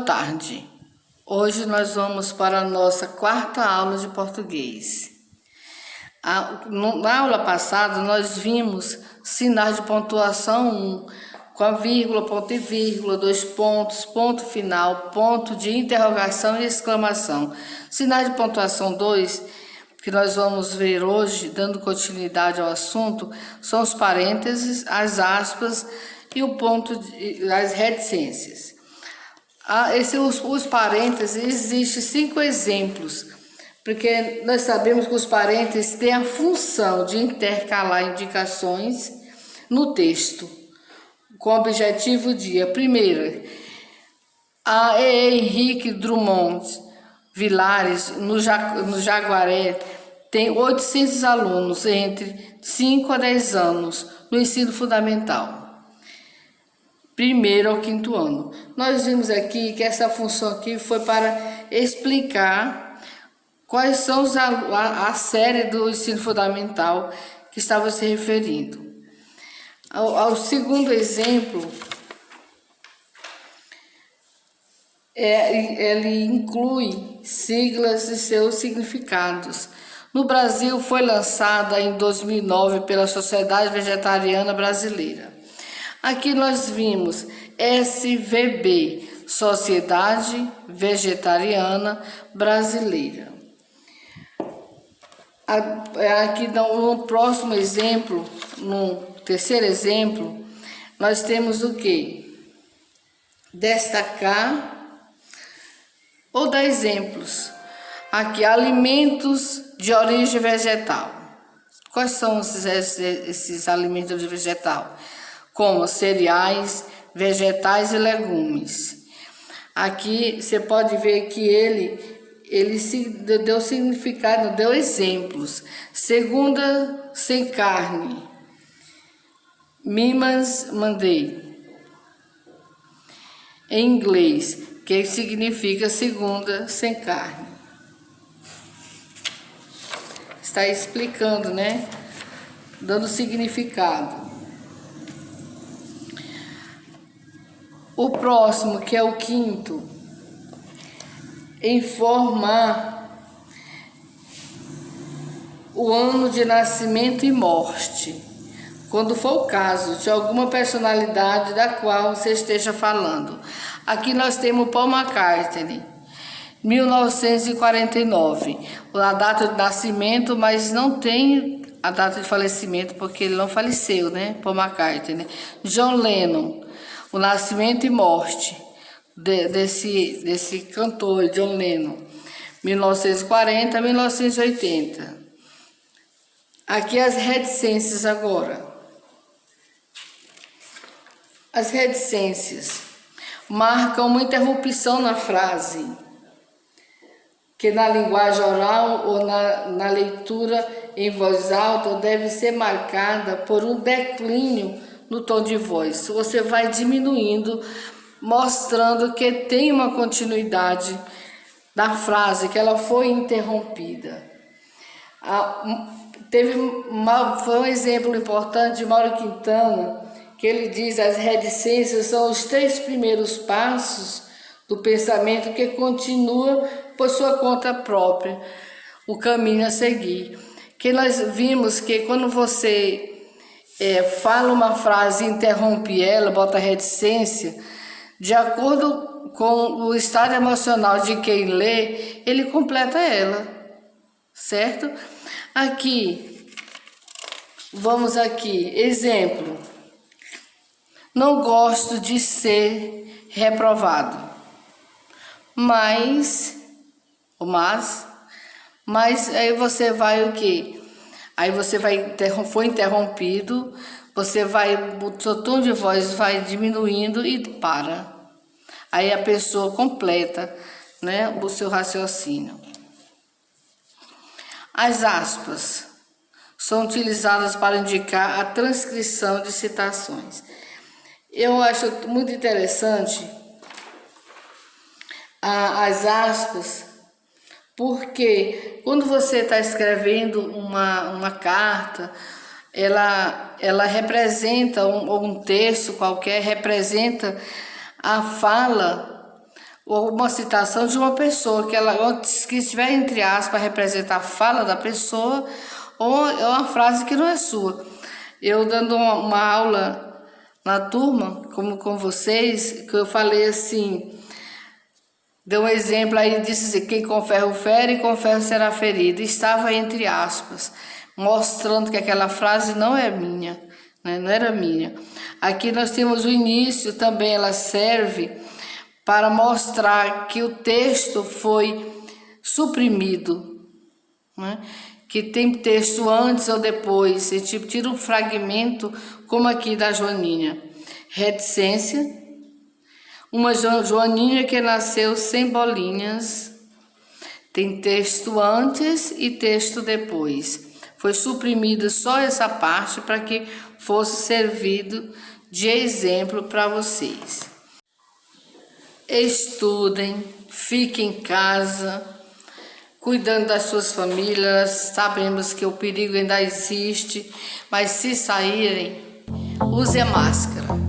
tarde. Hoje nós vamos para a nossa quarta aula de português. Na aula passada nós vimos sinais de pontuação 1, com a vírgula, ponto e vírgula, dois pontos, ponto final, ponto de interrogação e exclamação. Sinais de pontuação 2, que nós vamos ver hoje, dando continuidade ao assunto, são os parênteses, as aspas e o ponto as reticências. Os parênteses, existem 5 exemplos, porque nós sabemos que os parênteses têm a função de intercalar indicações no texto, com o objetivo de, a primeira, a Henrique Drummond Vilares, no Jaguaré, tem 800 alunos entre 5 a 10 anos no ensino fundamental, primeiro ao quinto ano. Nós vimos aqui que essa função aqui foi para explicar quais são a série do ensino fundamental que estava se referindo. Ao segundo exemplo, ele inclui siglas e seus significados. No Brasil, foi lançada em 2009 pela Sociedade Vegetariana Brasileira. Aqui nós vimos SVB, Sociedade Vegetariana Brasileira. Aqui no próximo exemplo, no terceiro exemplo, nós temos o quê? Destacar ou dar exemplos. Aqui, alimentos de origem vegetal. Quais são esses alimentos de origem vegetal? Como cereais, vegetais e legumes. Aqui você pode ver que ele se deu significado, deu exemplos. Segunda sem carne, Mimas Monday. Em inglês, que significa segunda sem carne. Está explicando, né? Dando significado. O próximo, que é o quinto, informar o ano de nascimento e morte, quando for o caso de alguma personalidade da qual você esteja falando. Aqui nós temos Paul McCartney, 1949, a data de nascimento, mas não tem a data de falecimento, porque ele não faleceu, né? Paul McCartney. John Lennon, o nascimento e morte desse cantor, John Lennon, 1940 a 1980. Aqui as reticências agora. As reticências marcam uma interrupção na frase, que na linguagem oral ou na leitura em voz alta deve ser marcada por um declínio no tom de voz. Você vai diminuindo, mostrando que tem uma continuidade da frase, que ela foi interrompida. Foi um exemplo importante de Mauro Quintana, que ele diz: as reticências são os 3 primeiros passos do pensamento que continua por sua conta própria o caminho a seguir. Que nós vimos que quando você fala uma frase e interrompe ela, bota reticência, de acordo com o estado emocional de quem lê, ele completa ela, certo? Aqui, vamos aqui, exemplo. Não gosto de ser reprovado, mas aí você vai o quê? Aí você foi interrompido, o seu tom de voz vai diminuindo e para. Aí a pessoa completa, né, o seu raciocínio. As aspas são utilizadas para indicar a transcrição de citações. Eu acho muito interessante as aspas, porque quando você está escrevendo uma carta, ela representa um texto qualquer, representa a fala ou uma citação de uma pessoa que estiver entre aspas representa a fala da pessoa, ou é uma frase que não é sua. Eu dando uma aula na turma, como com vocês, que eu falei assim, deu um exemplo aí, disse assim, quem com ferro fere, com ferro será ferido. Estava entre aspas, mostrando que aquela frase não é minha, né? Não era minha. Aqui nós temos o início, também ela serve para mostrar que o texto foi suprimido, né? Que tem texto antes ou depois, e tipo, tira um fragmento, como aqui da Joaninha. Reticência, uma Joaninha que nasceu sem bolinhas, tem texto antes e texto depois. Foi suprimida só essa parte para que fosse servido de exemplo para vocês. Estudem, fiquem em casa, cuidando das suas famílias. Sabemos que o perigo ainda existe, mas se saírem, use a máscara.